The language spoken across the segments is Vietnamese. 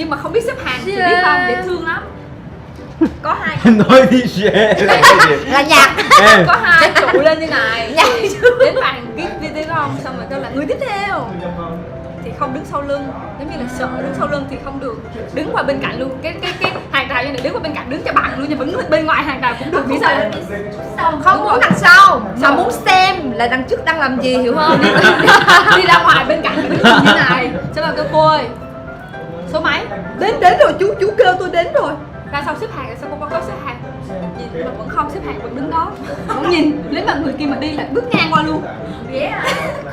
nhưng mà không biết xếp hàng thì biết không, dễ thương lắm. Có hai Nói đi share là nhạc. Em có hai trụ lên như này Nhạc. đến bàn viết đi không, xong rồi kêu là người tiếp theo thì không đứng sau lưng, giống như là sợ đứng sau lưng thì không được, đứng qua bên cạnh luôn, cái hàng rào như này đứng qua bên cạnh, đứng cho bằng luôn, nhưng đứng bên ngoài hàng rào cũng được, vì sao Không muốn đằng sau mà muốn xem là đằng trước đang làm gì, hiểu không? đi ra ngoài bên cạnh đứng như này, xong rồi kêu cô ơi số mấy, Đến rồi, chú kêu tôi đến rồi. ra sau xếp hàng, sao cô có xếp hàng nhìn mà vẫn không xếp hàng, vẫn đứng đó vẫn nhìn lấy mà người kia mà đi lại bước ngang qua luôn,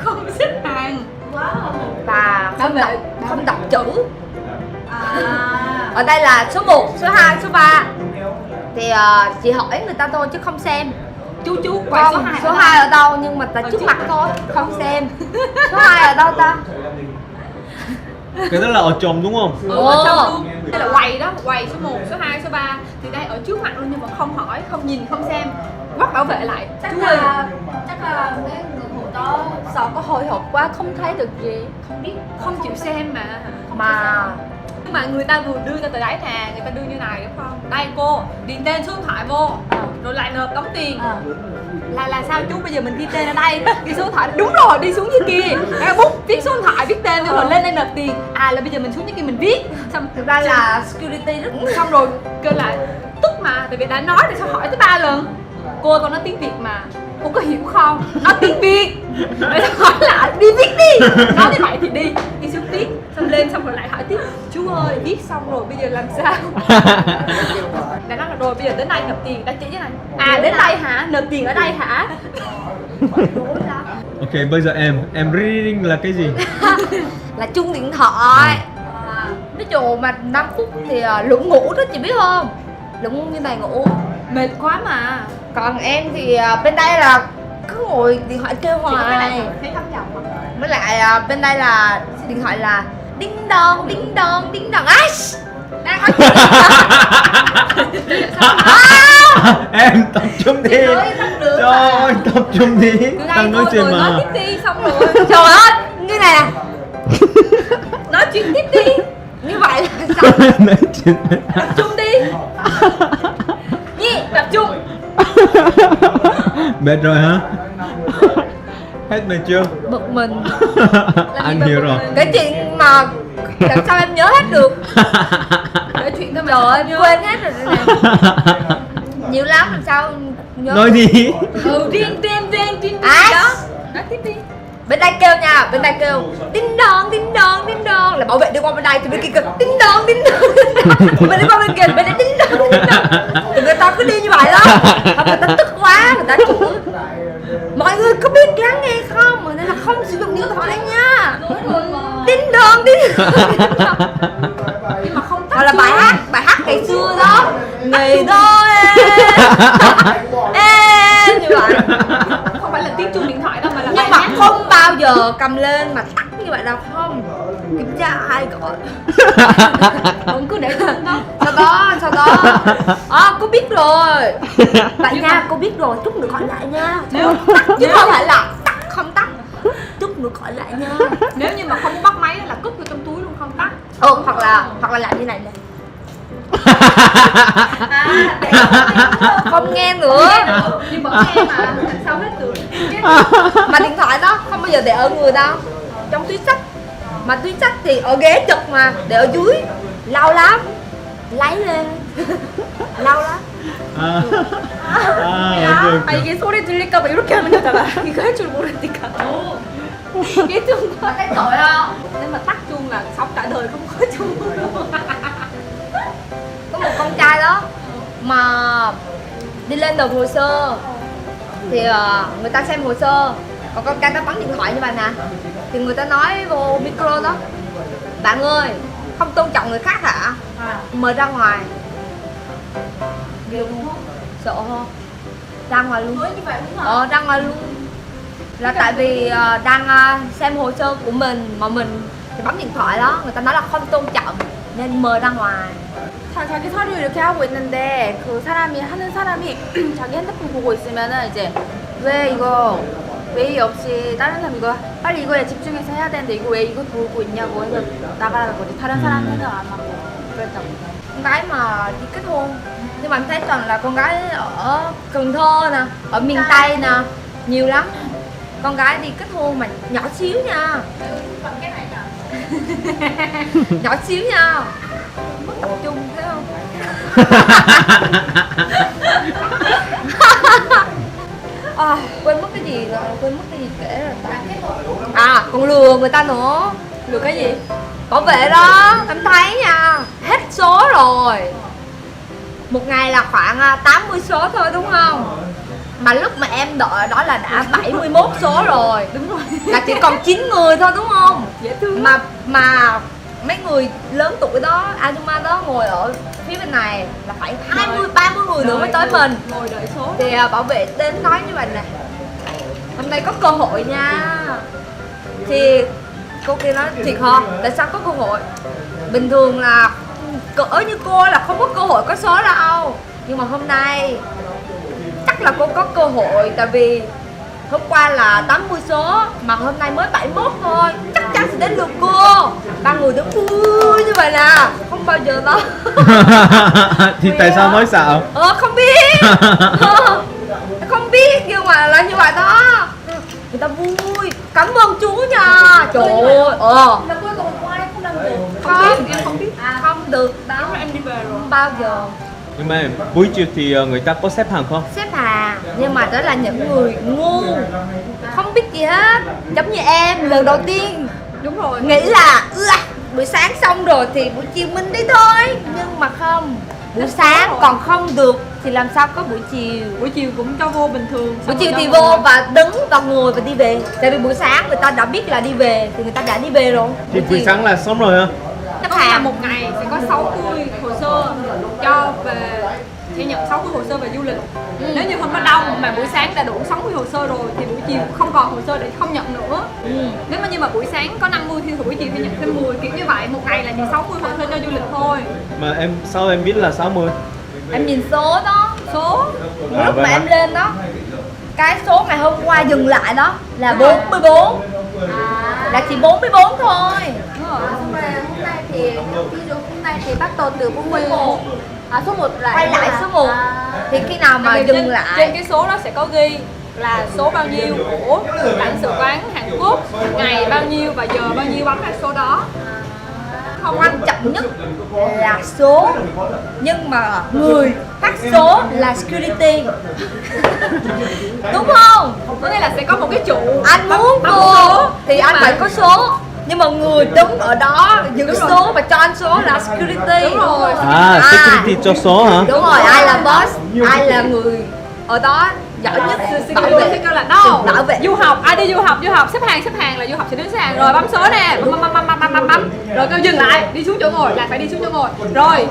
không xếp hàng. Và Bảo vệ không đọc chữ. Ở đây là số 1, số 2, số 3 thì chị hỏi người ta thôi chứ không xem. chú quay số Không, 2 số 2 ở đâu nhưng mà ta trước mặt thôi, không xem. Số 2 ở đâu ta? cái đó là ở chồng đúng không? ở trong luôn. Đây là quầy đó, quầy số 1, số 2, số 3 thì đây ở trước mặt luôn nhưng mà không hỏi, không nhìn, không xem, bắt bảo vệ lại. Chú ơi, Chắc là mấy người hộ đó sợ có hồi hộp quá không thấy được gì, không biết, không chịu xem mà. mà Nhưng mà người ta vừa đưa cho tờ giấy nè, người ta đưa như này đúng không? Đây cô, điền tên số điện thoại vô, rồi lại nộp đóng tiền. Là sao chú, bây giờ mình ghi tên ở đây, ghi số điện thoại, đúng rồi, đi xuống dưới kia, cái bút viết số điện thoại, viết tên rồi lên đây nộp tiền. Là bây giờ mình xuống dưới kia mình viết. Xong thực ra là security rất xong rồi kêu lại tức mà, tại vì đã nói thì sao hỏi tới 3 lần. Cô còn nói tiếng Việt mà, cô có hiểu không? Nói tiếng Việt. Rồi hỏi lại đi viết đi. Nói như vậy thì đi xuống viết, xong lên xong rồi lại hỏi tiếp. Chú ơi, viết xong rồi bây giờ làm sao? Đã nói là rồi bây giờ đến đây nộp tiền, đã chỉ thế này. Đến đây hả? Nộp tiền ở đây hả? Ok, bây giờ em reading là cái gì? là chung điện thoại. Nói chung mà 5 phút thì lụng ngủ đó chị biết không? Lụng như này ngủ Mệt quá mà. còn em thì bên đây là cứ ngồi điện thoại kêu Chỉ có cái này hoài. thấy thăm chồng không? Với lại bên đây là điện thoại là đinh đòn đinh đòn đinh đòn á, đang nói chuyện. Em tập trung đi. Trời ơi, tập trung đi. Từ đây Đang nói thôi chuyện rồi nói mà. tiếp đi, xong rồi Trời ơi như này nè, nói chuyện tiếp đi, như vậy là sao? Nói chuyện. tập trung đi. Nhi, tập trung. Mệt rồi hả? Hết mệt chưa? Bực mình. Anh hiểu rồi. Cái chuyện mà làm sao em nhớ hết được? Kể chuyện thôi mà. Trời ơi quên hết rồi nè. Nhiều lắm làm sao nhớ. Nói đi. Riêng Ai? đó. Nói tiếp đi. Bên đây kêu nha, bên đây kêu đinh đòn là bảo vệ đi qua bên đây thì bên kia kêu đinh đòn bên đi qua bên kia bên đây đinh đòn thì người ta cứ đi như vậy đó. Không, người ta tức quá, người ta chửi mọi người có biết lắng nghe không, mà nên là không sử dụng điện thoại nha. Đinh đòn Nhưng mà không tắt hoặc là chuông. bài hát ngày xưa đó, ngày đó em như vậy. Không phải là tiếng chuông điện thoại đâu mà là Nhưng bài mà hát. không bao giờ cầm lên mà tắt như vậy đâu, không kiểm tra ai gọi. Vẫn cứ để chuông đó. Sau đó cô biết rồi bạn nha, cô biết rồi, chút nữa gọi lại nha. Nếu Chứ không phải là tắt không tắt, chút nữa gọi lại nha. Nếu như mà không bắt máy là cất vô trong túi luôn, không tắt. Hoặc là làm như này nè, không nghe nữa. Nhưng vẫn nghe mà, làm sao hết được. Mà điện thoại đó không bao giờ để ở người đâu, trong túi xách. Mà túi xách thì ở ghế trực mà, để ở dưới lâu lắm, lấy lên lâu lắm. 오케이. 이게 소리 들릴까봐 이렇게 하는 거잖아. 이거 할 줄 모르니까. Cái chuông Mà thấy tội không? nếu mà tắt chuông là sống cả đời không có chuông. Có một con trai đó mà đi lên nộp hồ sơ thì người ta xem hồ sơ, còn con trai nó bấm điện thoại như vậy nè, thì người ta nói vô micro đó: bạn ơi, không tôn trọng người khác hả? Mời ra ngoài. Sợ không? Ra ngoài luôn. Ra ngoài luôn. Là tại vì đang xem hồ sơ của mình mà mình thì bấm điện thoại đó, người ta nói là không tôn trọng nên mời ra ngoài. 자기 서류 이렇게 하고 있는데 그 사람이 하는 사람이 자기 핸드폰 보고 있으면은 이제 왜 이거 웨이 없이 다른 사람 이거 빨리 이거에 집중해서 해야 되는데 이거 왜 이거 보고 있냐고 해서 나가라는 거지. 다른 사람 생각 안 하고. Con gái mà đi kết hôn, nhưng mà em thấy toàn là con gái ở Cần Thơ nè, ở miền Tây nè, nhiều lắm. Con gái đi kết hôn mà nhỏ xíu nha. Nhỏ xíu nha. Mất tập trung thấy không? À, quên mất cái gì rồi, quên mất cái gì kể rồi ta. À, còn lừa người ta nữa. Được cái gì? Bảo vệ đó, em thấy nha, hết số rồi. Một ngày là khoảng 80 số thôi đúng không? Mà lúc mà em đợi đó là đã 71 số rồi. Đúng rồi. Là chỉ còn 9 người thôi đúng không? Dễ thương. Mà mấy người lớn tuổi đó, Azuma đó ngồi ở phía bên này là phải 20-30 người nữa mới tới mình. Ngồi đợi số. Thì bảo vệ đến nói như vậy nè, hôm nay có cơ hội nha. Thì cô kia nói thiệt hả? Tại sao có cơ hội? Bình thường là cỡ như cô là không có cơ hội có số đâu. Nhưng mà hôm nay chắc là cô có cơ hội. Tại vì hôm qua là 80 số mà hôm nay mới 71 thôi. Chắc chắn sẽ đến lượt cô. Ba người đứng vui như vậy nè, không bao giờ đó. Thì tại sao nói sợ? Không biết. Không biết nhưng mà là như vậy đó. Người ta vui. Cảm ơn chú nha. Trời ơi. Là cuối cùng qua đây không làm được. Không biết, em không biết. không được đó. Lúc mà em đi về rồi. Không bao giờ. Nhưng mà buổi chiều thì người ta có xếp hàng không? Xếp hàng. Nhưng mà đó là những người ngu, không biết gì hết. Giống như em lần đầu tiên Đúng rồi. nghĩ là buổi sáng xong rồi thì buổi chiều mình đi thôi. Nhưng mà không, buổi sáng còn không được thì làm sao có buổi chiều. Buổi chiều cũng cho vô bình thường. Buổi Xong chiều rồi thì cho vô và đứng và ngồi và đi về. Tại vì buổi sáng người ta đã biết là đi về thì người ta đã đi về rồi. Thì buổi chiều sáng là xong rồi hả? xếp Có là hàng. một ngày sẽ có 60 hồ sơ cho về, sẽ nhận 60 hồ sơ về du lịch. Nếu như không có đông mà buổi sáng đã đủ 60 hồ sơ rồi thì buổi chiều không còn hồ sơ để không nhận nữa. Nếu mà như mà buổi sáng có 50 thì buổi chiều thì nhận thêm 10, kiểu như vậy. Một ngày là chỉ 60 hồ sơ cho du lịch thôi. Mà em sao em biết là 60? Em nhìn số đó, Số lúc vậy mà hả? em lên đó, cái số ngày hôm qua dừng lại đó là 44. Là chỉ 44 thôi. đúng rồi. Xong rồi hôm nay thì ví dụ hôm nay thì bắt đầu từ 41. Số 1 lại. Quay lại số 1. Thì khi nào mà Tại vì dừng trên lại cái số đó sẽ có ghi là số bao nhiêu của lãnh sự quán Hàn Quốc, ngày bao nhiêu và giờ bao nhiêu, bấm cái số đó. không quan trọng nhất là số, nhưng mà người phát số là security. Đúng không? Có nghĩa là sẽ có một cái trụ Anh muốn bấm vô số thì anh phải có số, nhưng mà người đứng ở đó giữ Đúng rồi. số và cho anh số là security. Đúng rồi. security cho số hả? Đúng rồi, ai là boss, ai là người ở đó giỏi nhất bảo Security vệ. kêu là đâu Bảo vệ. du học, ai đi du học xếp hàng là du học sẽ đứng xếp hàng rồi bấm số nè, bấm rồi kêu dừng lại, đi xuống chỗ ngồi là phải đi xuống chỗ ngồi rồi.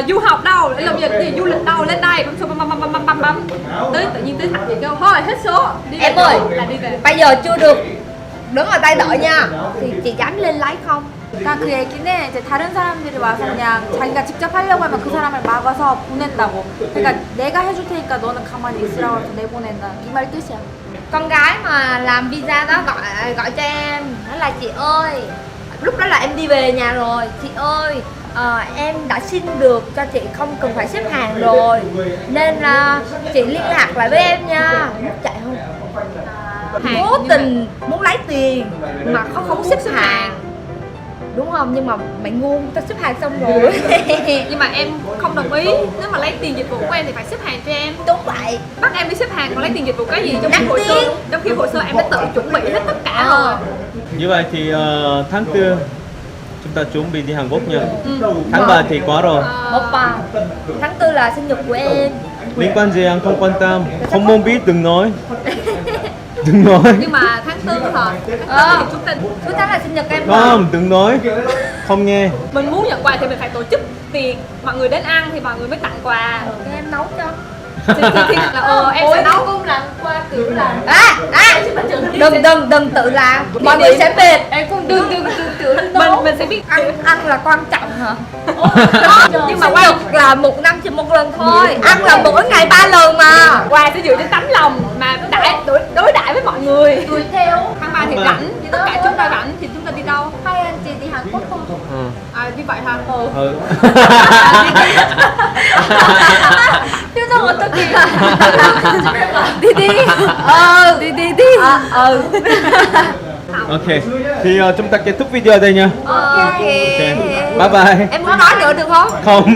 Du học đâu, làm gì du lịch đâu, lên đây bấm số bấm tới tự nhiên tới thẳng thì kêu thôi hết số đi về Em chỗ ơi, là đi về. bây giờ chưa được đứng ở tay đợi nha, thì chị dám lên lấy không? 그러니까 그 얘기는 이제 다른 사람들이 와서 그냥 자기가 직접 하려고 하면 그 사람을 막아서 보낸다고. 그러니까 내가 해줄 테니까 너는 가만히 있으라고 해서 내보낸다. 이 말 뜻이야. Con gái mà làm visa đó gọi cho em, nói là chị ơi, lúc đó là em đi về nhà rồi, chị ơi em đã xin được cho chị không cần phải xếp hàng rồi, nên là chị liên lạc lại với em nha. Mất chạy không? Hàng Cố như tình muốn lấy tiền mà không xếp hàng, đúng không? Nhưng mà mày ngu, ta xếp hàng xong rồi. Nhưng mà em không đồng ý, nếu mà lấy tiền dịch vụ của em thì phải xếp hàng cho em. Đúng vậy. Bắt em đi xếp hàng còn lấy tiền dịch vụ cái gì, trong Đăng khi hồ sơ ký. em đã tự chuẩn bị hết tất cả rồi. Như vậy thì tháng 4 chúng ta chuẩn bị đi Hàn Quốc nha. Ừ. Tháng 3 thì quá rồi. Oppa, tháng 4 là sinh nhật của em. Liên quan gì anh không quan tâm, không muốn biết đừng nói. Đừng nói. Nhưng mà tháng 4 hả? Tháng 4 thì chúng ta Cuối tháng là sinh nhật em rồi. Không, đừng nói. Không nghe. mình muốn nhận quà thì mình phải tổ chức tiệc, mọi người đến ăn thì mọi người mới tặng quà. Cái em nấu cho. Thì là em sẽ nấu. cũng làm qua cử làm. Đừng tự làm. Mọi người sẽ mệt. Em cũng đừng mình sẽ biết Ăn là quan trọng hả? nhưng mà Sinh quan nhật là một năm chỉ một lần thôi. Ăn là mỗi ngày 3 lần mà. quà sẽ dựa trên tấm lòng mà đối đãi với mọi người. Đuổi theo. Tháng 3 thì rảnh, thì tất cả chúng ta rảnh thì chúng ta đi đâu? hai anh chị đi Hàn hạnh phúc thôi. À như vậy hả? Ừ. 표정 어떻게? Đi đi. Ok. Thì chúng ta kết thúc video ở đây nha. Ok. Bye bye. Em muốn nói nữa được không? Không.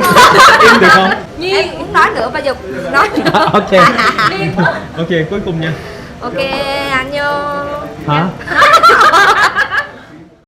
Im được không? Em muốn nói nữa, bây giờ nói nữa. Ok. Ok, cuối cùng nha. Ok, 안녕. Hả?